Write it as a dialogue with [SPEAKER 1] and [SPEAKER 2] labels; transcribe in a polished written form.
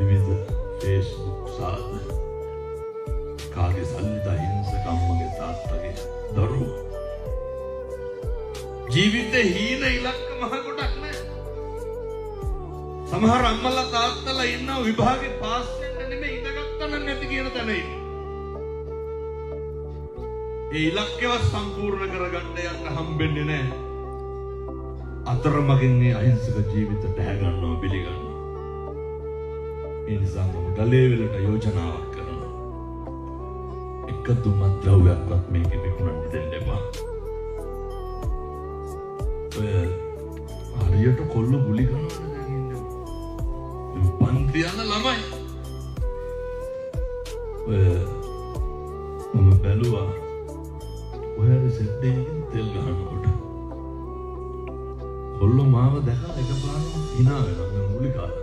[SPEAKER 1] විවිධ Facebook සාද කාගේ සල්ලිද හිංසක අම්මගේ තාත්තගේ දරුවෝ ජීවිතේ හීන ඉලක්ක මහ කොටක් නෑ. සමහර අම්මලා තාත්තලා ඉන්නවා විභාගේ පාස් වෙන්න නෙමෙයි ඉඳගත්තා නම් නැති කියන තැන ඉන්නේ. ඒ ඉලක්කයව සම්පූර්ණ කරගන්න යන්න හම්බෙන්නේ නෑ. අතරමඟින් මේ අහිංසක ජීවිත දැහැ ගන්නවා පිළිගන්නවා. ඒ නිසා මම ගලේ වලට යෝජනාවක් කරනවා. එක දුමත් ද්‍රව්‍යයක්වත් මේකේ විකුණන්න දෙන්න එපා. හරියට කොල්ල ගුලි කරනවා පන්ති යන ළමයි. මම බැලුවා ඔයාගේ සෙට්ටේකින් තෙල් ගහනකොට කොල්ල මාව දැකලා එකපාරටම hina වෙනවා. මම ගුලි කාලා